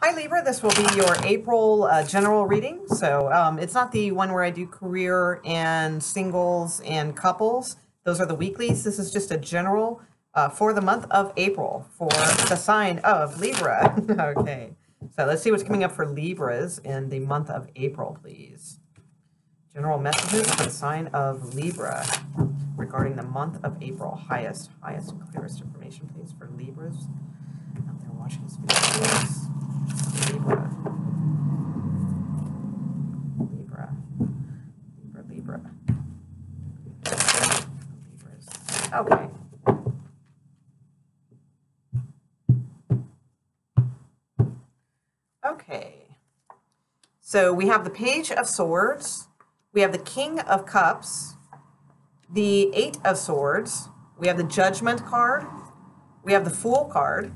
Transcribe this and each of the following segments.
Hi Libra, this will be your April general reading. So it's not the one where I do career and singles and couples. Those are the weeklies. This is just a general for the month of April for the sign of Libra. Okay, so let's see what's coming up for Libras in the month of April, please. General messages for the sign of Libra regarding the month of April. Highest and clearest information, please, for Libras out there watching this video. Libra. Libras. Okay. Okay. So we have the Page of Swords. We have the King of Cups. The Eight of Swords. We have the Judgment card. We have the Fool card.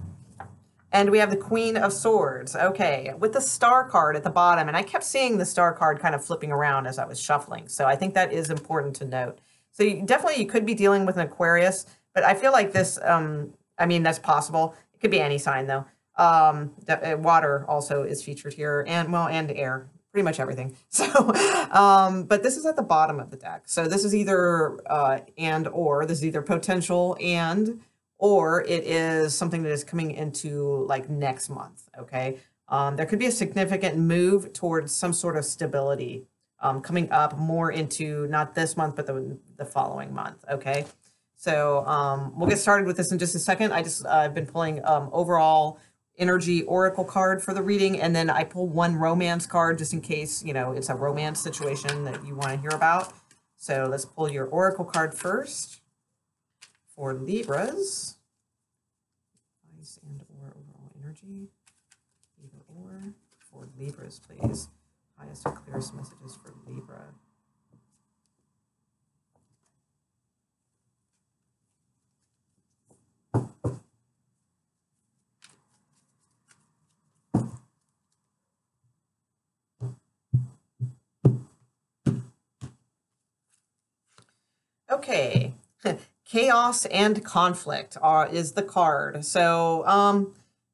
And we have the Queen of Swords. Okay, with the Star card at the bottom. And I kept seeing the Star card kind of flipping around as I was shuffling. So I think that is important to note. So you could be dealing with an Aquarius, but I feel like this, I mean, that's possible. It could be any sign, though. Water also is featured here, and, well, and air. Pretty much everything. So, but this is at the bottom of the deck. So this is either this is either potential or it is something that is coming into like next month, okay? There could be a significant move towards some sort of stability coming up more into not this month, but the following month, okay? So we'll get started with this in just a second. I've been pulling overall energy oracle card for the reading, and then I pull one romance card just in case, you know, it's a romance situation that you want to hear about. So let's pull your oracle card first for Libras. Ice and or overall energy. Either or for Libras, please. Highest and clearest messages for Libra. Okay, chaos and conflict is the card. So,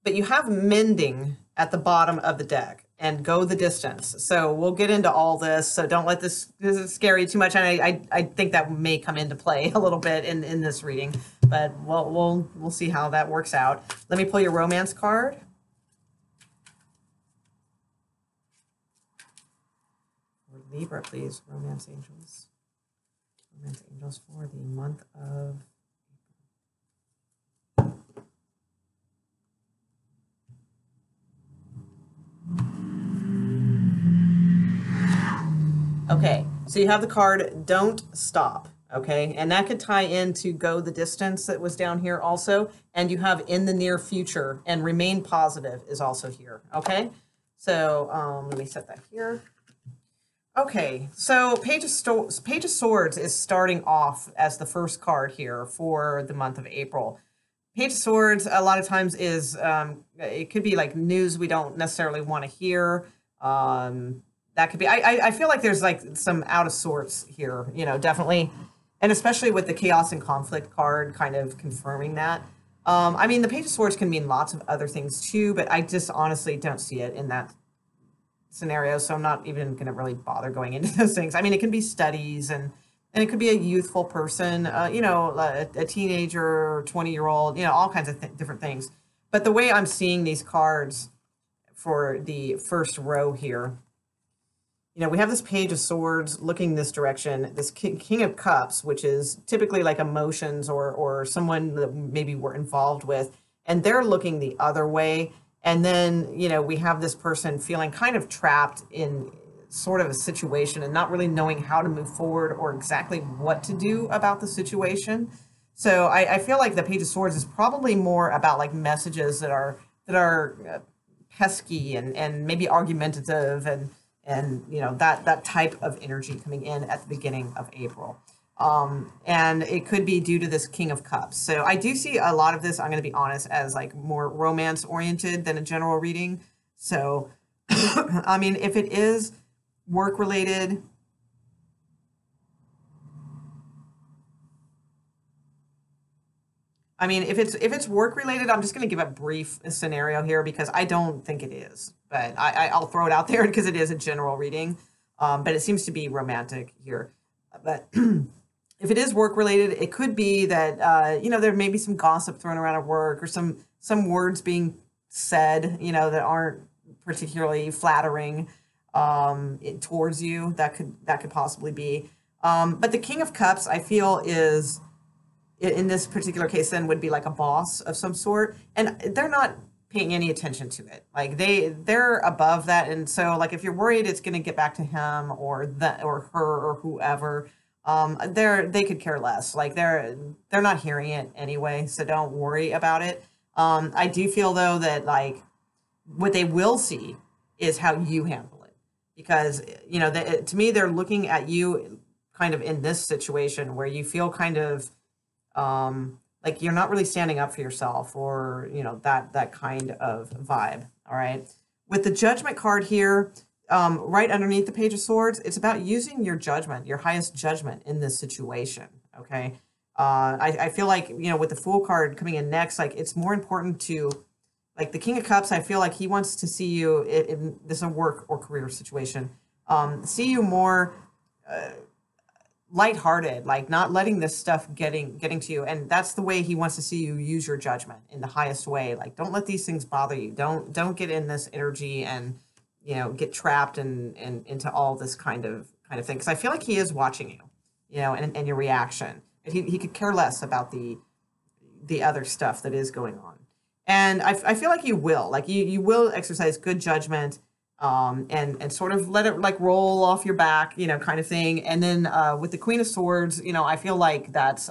but you have mending at the bottom of the deck and go the distance. So we'll get into all this. So don't let this is scary too much. And I think that may come into play a little bit in this reading, but we'll see how that works out. Let me pull your romance card. For Libra, please, romance angels. Romance angels for the month of okay, so you have the card Don't Stop, okay? And that could tie into Go the Distance that was down here also. And you have In the Near Future and Remain Positive is also here, okay? So let me set that here. Okay, so Page of Swords is starting off as the first card here for the month of April. Page of Swords a lot of times is, it could be like news we don't necessarily want to hear. That could be, I feel like there's like some out of sorts here, you know, definitely. And especially with the chaos and conflict card kind of confirming that. I mean, the Page of Swords can mean lots of other things too, but I just honestly don't see it in that scenario, so I'm not even going to really bother going into those things. I mean, it can be studies, and it could be a youthful person, you know, a teenager, 20-year-old, you know, all kinds of different things. But the way I'm seeing these cards for the first row here, you know, we have this Page of Swords looking this direction, this King of Cups, which is typically like emotions or someone that maybe we're involved with, and they're looking the other way. And then, you know, we have this person feeling kind of trapped in sort of a situation and not really knowing how to move forward or exactly what to do about the situation. So I feel like the Page of Swords is probably more about like messages that are pesky and maybe argumentative and you know, that type of energy coming in at the beginning of April. And it could be due to this King of Cups. So I do see a lot of this, I'm going to be honest, as like more romance oriented than a general reading. So, I mean, if it is work related, I mean, if it's work related, I'm just going to give a brief scenario here because I don't think it is, but I'll throw it out there because it is a general reading. But it seems to be romantic here. But if it is work related, it could be that there may be some gossip thrown around at work or some words being said that aren't particularly flattering towards you. That could possibly be. But the King of Cups, I feel, is in this particular case then would be like a boss of some sort, and they're not paying any attention to it. Like they're above that, and so like if you're worried it's going to get back to him or that or her or whoever, they could care less. Like they're not hearing it anyway, so don't worry about it. I do feel though that like what they will see is how you handle it, because to me they're looking at you kind of in this situation where you feel kind of like you're not really standing up for yourself, or that kind of vibe. All right, with the Judgment card here, right underneath the Page of Swords, it's about using your judgment, your highest judgment in this situation. Okay, I feel like with the Fool card coming in next, like it's more important to, like the King of Cups, I feel like he wants to see you in this is a work or career situation, see you more lighthearted, like not letting this stuff getting to you. And that's the way he wants to see you use your judgment in the highest way. Like, don't let these things bother you. Don't get in this energy and, get trapped and into all this kind of thing. Cause I feel like he is watching you, and your reaction. He could care less about the other stuff that is going on. And I feel like you will, like you will exercise good judgment, and sort of let it like roll off your back, kind of thing. And then with the Queen of Swords, I feel like that's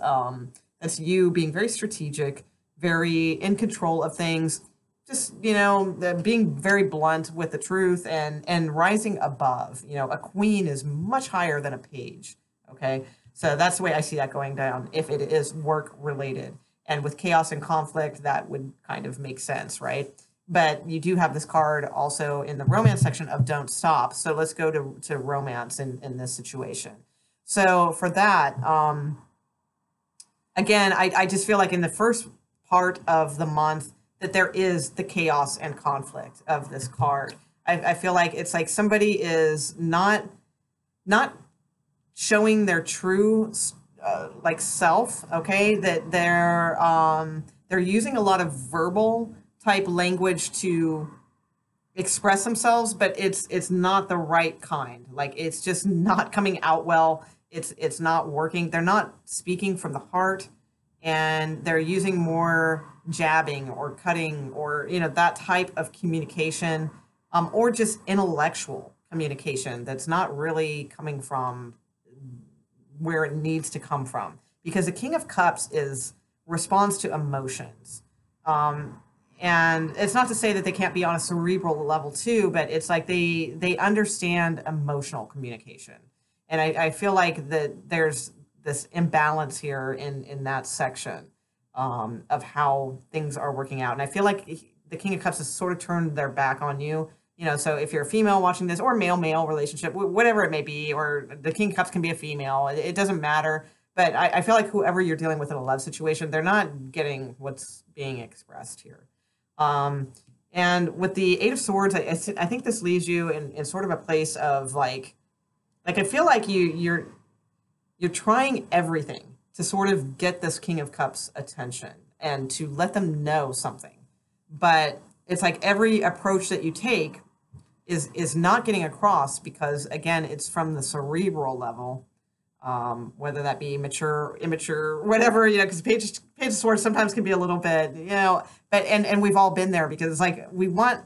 you being very strategic, very in control of things, just being very blunt with the truth and rising above. A queen is much higher than a page. Okay, so that's the way I see that going down if it is work related. And with chaos and conflict, that would kind of make sense, right? But you do have this card also in the romance section of Don't Stop. So let's go to romance in this situation. So for that, again, I just feel like in the first part of the month that there is the chaos and conflict of this card. I feel like it's like somebody is not showing their true like self, okay? That they're using a lot of verbal type language to express themselves, but it's not the right kind. Like it's just not coming out well. It's not working. They're not speaking from the heart, and they're using more jabbing or cutting or that type of communication, or just intellectual communication that's not really coming from where it needs to come from, because the King of Cups responds to emotions. And it's not to say that they can't be on a cerebral level too, but it's like they understand emotional communication. And I feel like that there's this imbalance here in that section of how things are working out. And I feel like the King of Cups has sort of turned their back on you. So if you're a female watching this, or male-male relationship, whatever it may be, or the King of Cups can be a female, it doesn't matter. But I feel like whoever you're dealing with in a love situation, they're not getting what's being expressed here. And with the Eight of Swords, I think this leaves you in sort of a place of like I feel like you're trying everything to sort of get this King of Cups attention and to let them know something. But it's like every approach that you take is not getting across, because again, it's from the cerebral level, whether that be mature, immature, whatever, because Page of Swords sometimes can be a little bit, but and we've all been there, because it's like we want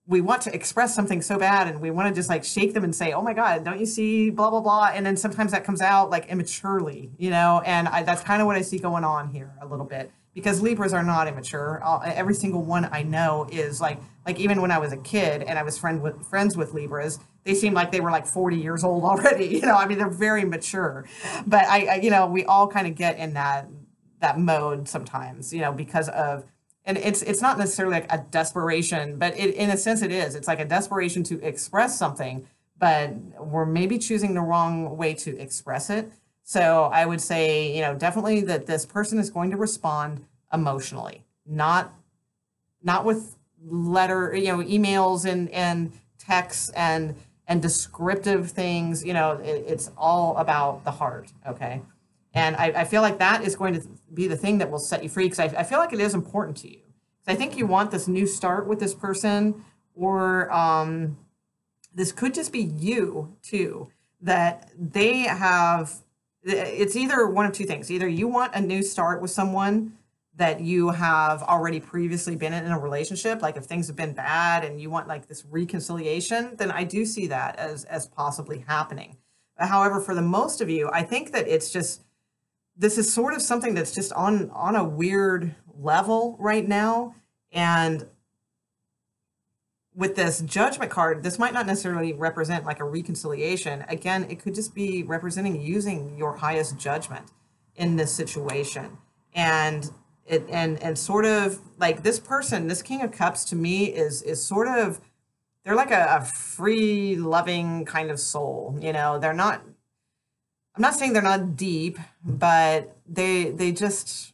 to express something so bad, and we want to just like shake them and say, oh my God, don't you see blah, blah, blah. And then sometimes that comes out like immaturely, and that's kind of what I see going on here a little bit, because Libras are not immature. Every single one I know is like even when I was a kid and I was friends with Libras, they seemed like they were like 40 years old already. I mean, they're very mature, but we all kind of get in that mode sometimes, because of, and it's not necessarily like a desperation, but in a sense it is. It's like a desperation to express something, but we're maybe choosing the wrong way to express it. So I would say, definitely that this person is going to respond emotionally, not with emails and texts and descriptive things. It's all about the heart. Okay. And I feel like that is going to be the thing that will set you free, because I feel like it is important to you. So I think you want this new start with this person, or this could just be you too, that they have. It's either one of two things. Either you want a new start with someone that you have already previously been in a relationship, like if things have been bad and you want like this reconciliation, then I do see that as possibly happening. However, for the most of you, I think that this is sort of something that's just on a weird level right now. And with this Judgment card, this might not necessarily represent like a reconciliation. Again, it could just be representing using your highest judgment in this situation. And sort of like this person, this King of Cups to me is sort of, they're like a free, loving kind of soul. They're not, I'm not saying they're not deep, but they just,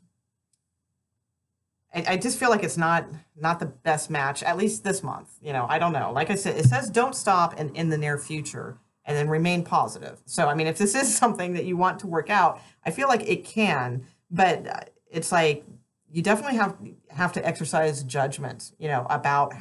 I just feel like it's not the best match, at least this month. I don't know. Like I said, it says don't stop and in the near future, and then remain positive. So, I mean, if this is something that you want to work out, I feel like it can, but it's like, you definitely have to exercise judgment, about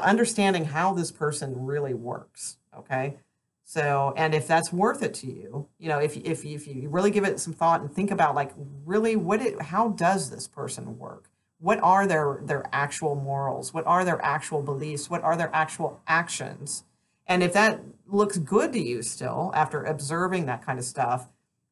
understanding how this person really works. Okay. So, and if that's worth it to you, if you really give it some thought and think about like, really, how does this person work? What are their actual morals? What are their actual beliefs? What are their actual actions? And if that looks good to you still after observing that kind of stuff,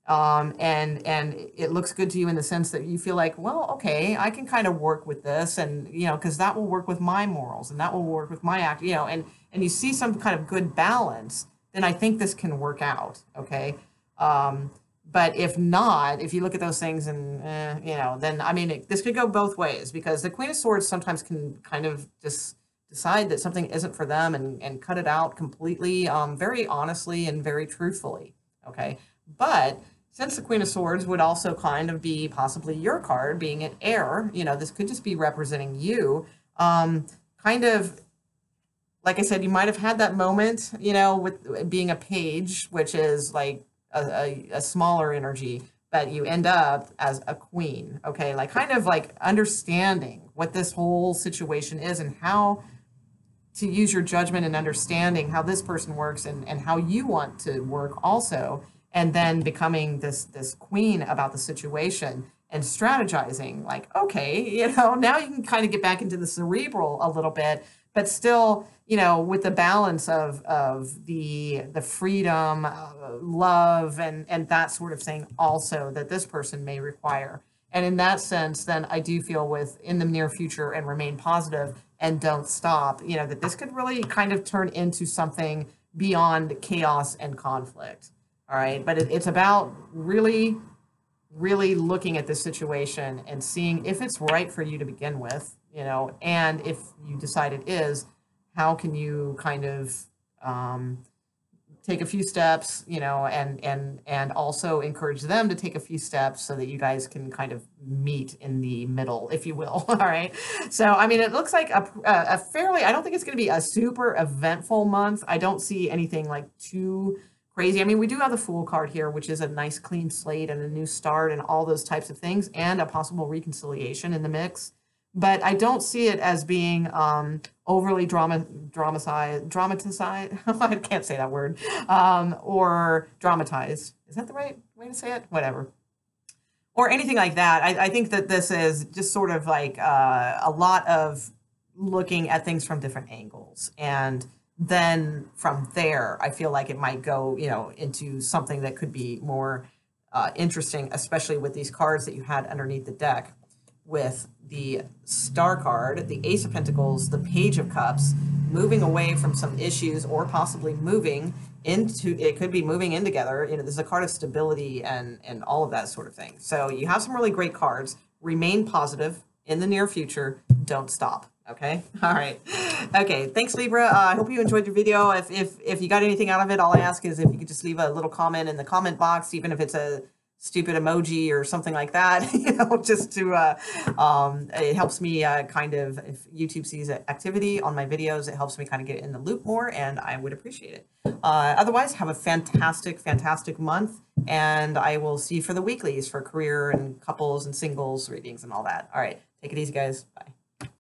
and it looks good to you in the sense that you feel like, well, okay, I can kind of work with this, and because that will work with my morals and that will work with my act, and you see some kind of good balance, then I think this can work out. Okay. But if not, if you look at those things and, then, I mean, this could go both ways, because the Queen of Swords sometimes can kind of just decide that something isn't for them and cut it out completely, very honestly and very truthfully. Okay. But since the Queen of Swords would also kind of be possibly your card, being an heir, this could just be representing you, kind of, like I said, you might have had that moment, with being a page, which is like a smaller energy, but you end up as a queen. Okay. Like kind of like understanding what this whole situation is and how to use your judgment and understanding how this person works and how you want to work also. And then becoming this queen about the situation and strategizing like, okay, now you can kind of get back into the cerebral a little bit, but still, with the balance of the freedom, love, and that sort of thing also that this person may require. And in that sense, then I do feel with in the near future and remain positive and don't stop, that this could really kind of turn into something beyond chaos and conflict. All right. But it's about really, really looking at this situation and seeing if it's right for you to begin with, and if you decide it is, how can you kind of take a few steps, and also encourage them to take a few steps so that you guys can kind of meet in the middle, if you will. All right. So, I mean, it looks like a fairly, I don't think it's going to be a super eventful month. I don't see anything like too crazy. I mean, we do have the Fool card here, which is a nice clean slate and a new start and all those types of things, and a possible reconciliation in the mix. But I don't see it as being overly dramatized. I can't say that word. Or dramatized. Is that the right way to say it? Whatever. Or anything like that. I think that this is just sort of like a lot of looking at things from different angles. And then from there, I feel like it might go, into something that could be more interesting, especially with these cards that you had underneath the deck, with the Star card, the Ace of Pentacles, the Page of Cups, moving away from some issues, or possibly moving into, it could be moving in together. There's a card of stability and all of that sort of thing. So you have some really great cards. Remain positive in the near future, don't stop. Okay. All right. Okay. Thanks, Libra. I hope you enjoyed your video. If you got anything out of it, all I ask is if you could just leave a little comment in the comment box, even if it's a stupid emoji or something like that, you know, just to, it helps me kind of, if YouTube sees activity on my videos, it helps me kind of get in the loop more, and I would appreciate it. Otherwise, have a fantastic, fantastic month, and I will see you for the weeklies for career and couples and singles readings and all that. All right. Take it easy, guys. Bye.